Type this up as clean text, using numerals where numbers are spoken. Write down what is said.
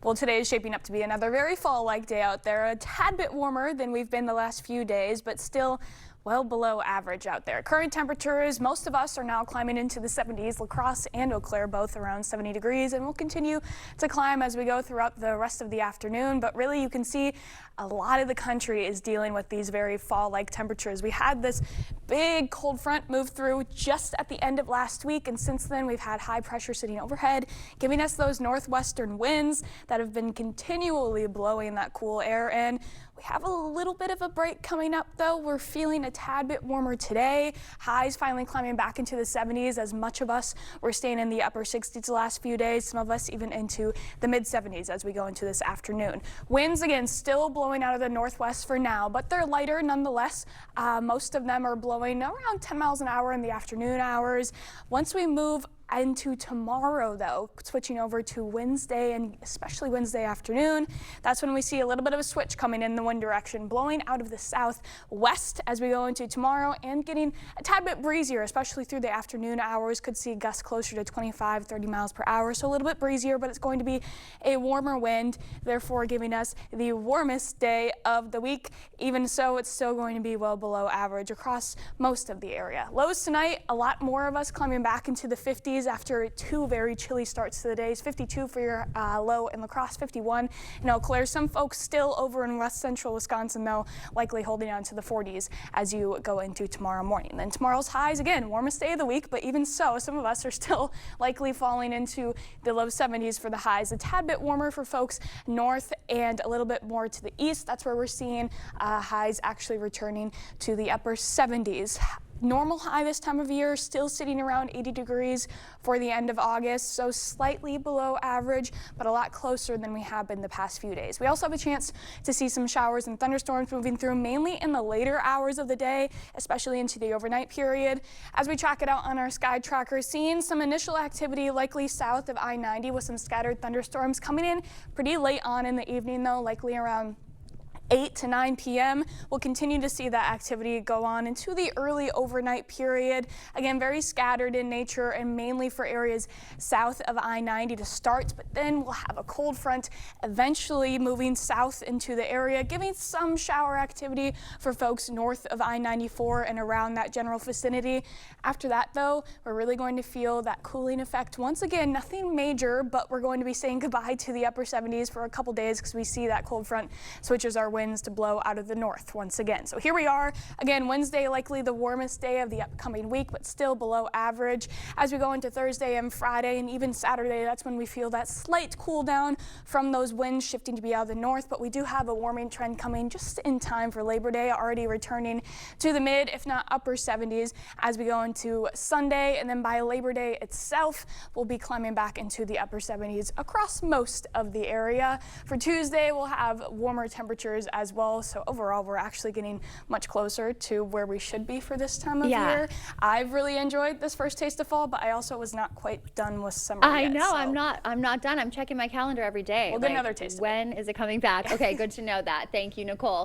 Well, today is shaping up to be another very fall-like day out there, a tad bit warmer than we've been the last few days, but still well below average out there. Current temperatures, most of us are now climbing into the 70s. La Crosse and Eau Claire both around 70 degrees, and will continue to climb as we go throughout the rest of the afternoon. But really, you can see a lot of the country is dealing with these very fall-like temperatures. We had this big cold front move through just at the end of last week, and since then we've had high pressure sitting overhead, giving us those northwestern winds that have been continually blowing that cool air in. We have a little bit of a break coming up, though. We're feeling a tad bit warmer today. Highs finally climbing back into the 70s, as much of us were staying in the upper 60s the last few days, some of us even into the mid 70s as we go into this afternoon. Winds, again, still blowing out of the northwest for now, but they're lighter nonetheless. Most of them are blowing around 10 miles an hour in the afternoon hours. Once we move into tomorrow, though, switching over to Wednesday and especially Wednesday afternoon, that's when we see a little bit of a switch coming in the wind direction, blowing out of the southwest as we go into tomorrow and getting a tad bit breezier, especially through the afternoon hours. Could see gusts closer to 25, 30 miles per hour, so a little bit breezier, but it's going to be a warmer wind, therefore giving us the warmest day of the week. Even so, it's still going to be well below average across most of the area. Lows tonight, a lot more of us climbing back into the 50s after two very chilly starts to the days. 52 for your low in La Crosse, 51 in Eau Claire. Some folks still over in west central Wisconsin, though, likely holding on to the 40s as you go into tomorrow morning. Then tomorrow's highs, again, warmest day of the week, but even so, some of us are still likely falling into the low 70s for the highs. A tad bit warmer for folks north and a little bit more to the east. That's where we're seeing highs actually returning to the upper 70s. Normal high this time of year, still sitting around 80 degrees for the end of August, so slightly below average, but a lot closer than we have been the past few days. We also have a chance to see some showers and thunderstorms moving through, mainly in the later hours of the day, especially into the overnight period. As we track it out on our sky tracker, seeing some initial activity likely south of I-90 with some scattered thunderstorms coming in pretty late on in the evening, though, likely around 8 to 9 p.m. We'll continue to see that activity go on into the early overnight period. Again, very scattered in nature and mainly for areas south of I-90 to start, but then we'll have a cold front eventually moving south into the area, giving some shower activity for folks north of I-94 and around that general vicinity. After that, though, we're really going to feel that cooling effect. Once again, nothing major, but we're going to be saying goodbye to the upper 70s for a couple days because we see that cold front switches our winds to blow out of the north once again. So here we are again, Wednesday, likely the warmest day of the upcoming week, but still below average. As we go into Thursday and Friday and even Saturday, that's when we feel that slight cool down from those winds shifting to be out of the north, but we do have a warming trend coming just in time for Labor Day, already returning to the mid, if not upper 70s as we go into Sunday, and then by Labor Day itself, we'll be climbing back into the upper 70s across most of the area. For Tuesday, we'll have warmer temperatures as well, so overall we're actually getting much closer to where we should be for this time of year. I've really enjoyed this first taste of fall, but I also was not quite done with summer I yet, know, so. I'm not done. I'm checking my calendar every day. We'll get another taste of when is it coming back? Okay, good to know that. Thank you, Nicole.